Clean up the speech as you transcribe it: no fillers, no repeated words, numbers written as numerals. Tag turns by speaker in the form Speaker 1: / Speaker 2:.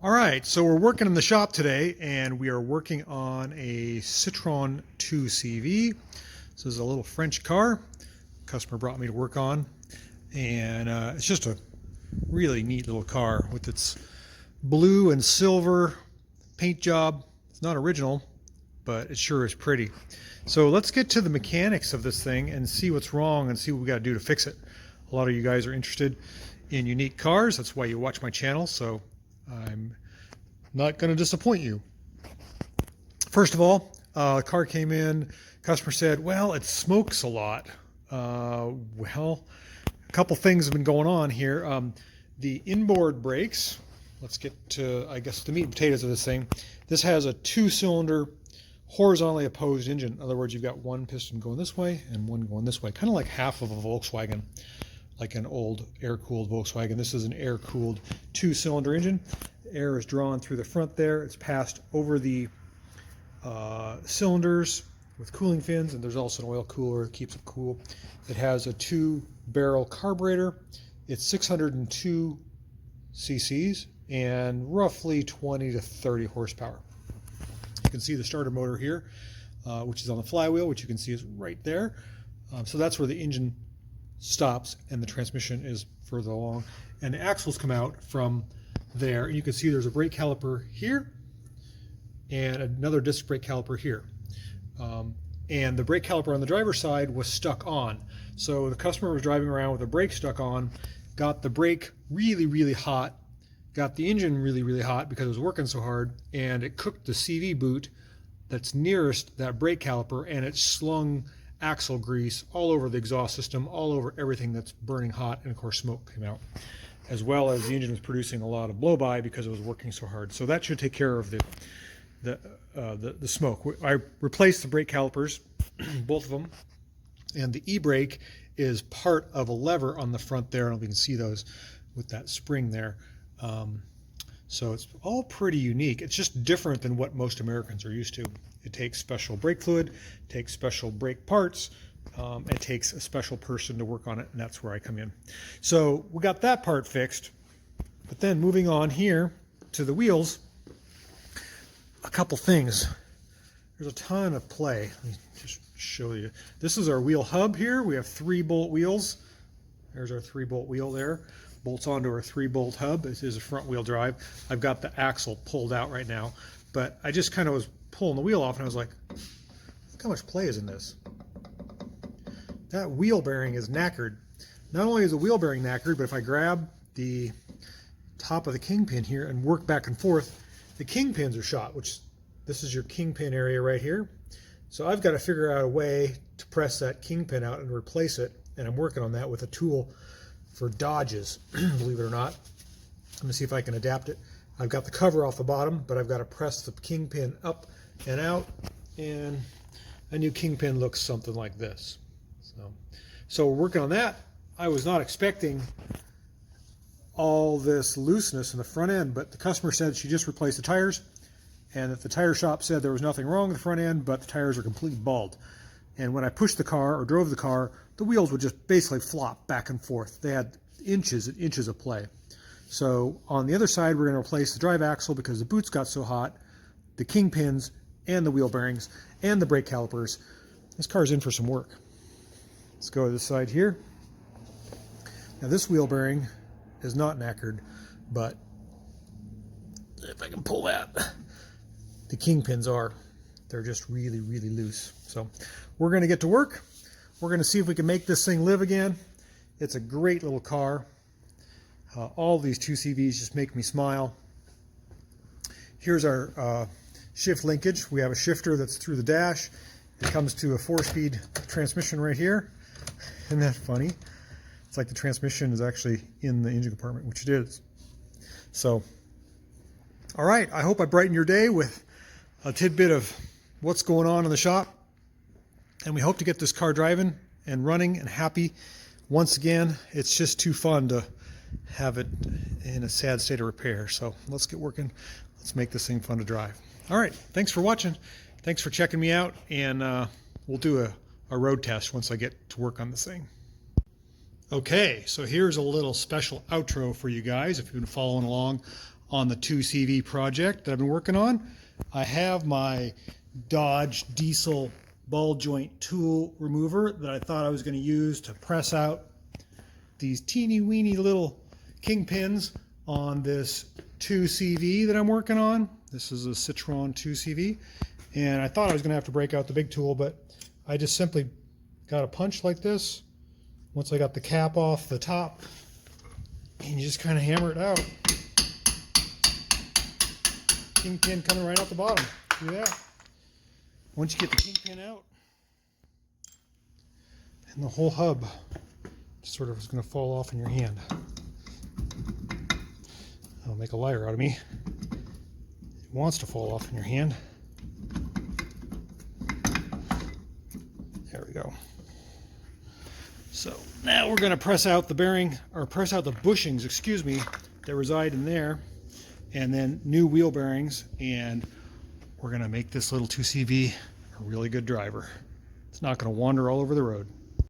Speaker 1: All right, so we're working in the shop today, and we are working on a Citroen 2CV. This is a little French car customer brought me to work on, and it's just a really neat little car with its blue and silver paint job. It's not original, but it sure is pretty. So let's get to the mechanics of this thing and see what's wrong and see what we got to do to fix it. A lot of you guys are interested in unique cars. That's why you watch my channel, so I'm not going to disappoint you. First of all, the car came in, customer said, well, it smokes a lot. Well, a couple things have been going on here. The inboard brakes, let's get to, I guess, the meat and potatoes of this thing. This has a 2-cylinder horizontally opposed engine. In other words, you've got one piston going this way and one going this way, kind of like half of a Volkswagen, like an old air-cooled Volkswagen. This is an air-cooled 2-cylinder engine. Air is drawn through the front there. It's passed over the cylinders with cooling fins, and there's also an oil cooler that keeps it cool. It has a 2-barrel carburetor. It's 602 cc's and roughly 20 to 30 horsepower. You can see the starter motor here, which is on the flywheel, which you can see is right there. So that's where the engine stops and the transmission is further along, and the axles come out from there, and you can see there's a brake caliper here and another disc brake caliper here, and the brake caliper on the driver's side was stuck on. So the customer was driving around with the brake stuck on, got the brake really hot, got the engine really hot because it was working so hard, and it cooked the CV boot that's nearest that brake caliper, and it slung axle grease all over the exhaust system, all over everything that's burning hot, and of course smoke came out, as well as the engine was producing a lot of blow-by because it was working so hard. So that should take care of the smoke. I replaced the brake calipers, both of them, and the e-brake is part of a lever on the front there. I don't know if you can see those with that spring there. So it's all pretty unique. It's just different than what most Americans are used to. It takes special brake fluid, takes special brake parts, it takes a special person to work on it, and that's where I come in. So we got that part fixed, but then moving on here to the wheels, a couple things. There's a ton of play. Let me just show you. This is our wheel hub here. We have 3-bolt wheels. There's our 3-bolt wheel there. Bolts onto our 3-bolt hub. This is a front wheel drive. I've got the axle pulled out right now, but I just kind of was pulling the wheel off and I was like, look how much play is in this. That wheel bearing is knackered. Not only is the wheel bearing knackered, but if I grab the top of the kingpin here and work back and forth, the kingpins are shot, which this is your kingpin area right here. So I've got to figure out a way to press that kingpin out and replace it, and I'm working on that with a tool for dodges, believe it or not. Let me see if I can adapt it. I've got the cover off the bottom, but I've got to press the kingpin up and out, and a new kingpin looks something like this. So we're working on that. I was not expecting all this looseness in the front end, but the customer said she just replaced the tires, and that the tire shop said there was nothing wrong with the front end, but the tires were completely bald. And when I pushed the car or drove the car, the wheels would just basically flop back and forth. They had inches and inches of play. So on the other side, we're going to replace the drive axle because the boots got so hot, the kingpins and the wheel bearings and the brake calipers. This car's in for some work. Let's go to this side here. Now this wheel bearing is not knackered, but if I can pull that, the kingpins are. They're just really loose. So we're going to get to work. We're going to see if we can make this thing live again. It's a great little car. All these 2CVs just make me smile. Here's our shift linkage. We have a shifter that's through the dash. It comes to a 4-speed transmission right here. Isn't that funny? It's like the transmission is actually in the engine compartment, which it is. So, all right, I hope I brightened your day with a tidbit of what's going on in the shop. And we hope to get this car driving and running and happy. Once again, it's just too fun to have it in a sad state of repair. So let's get working. Let's make this thing fun to drive. All right, thanks for watching. Thanks for checking me out, and we'll do a road test once I get to work on this thing. Okay, so here's a little special outro for you guys if you've been following along on the 2CV project that I've been working on. I have my Dodge diesel ball joint tool remover that I thought I was going to use to press out these teeny weeny little kingpins on this 2CV that I'm working on. This is a Citroen 2CV, and I thought I was going to have to break out the big tool, but I just simply got a punch like this. Once I got the cap off the top, and you just kind of hammer it out. Kingpin coming right out the bottom. See that? Once you get the kingpin out, and the whole hub sort of is going to fall off in your hand. That'll make a liar out of me. It wants to fall off in your hand. There we go. So now we're going to press out the bearing, or press out the bushings, excuse me, that reside in there, and then new wheel bearings, and we're going to make this little 2CV a really good driver. It's not going to wander all over the road.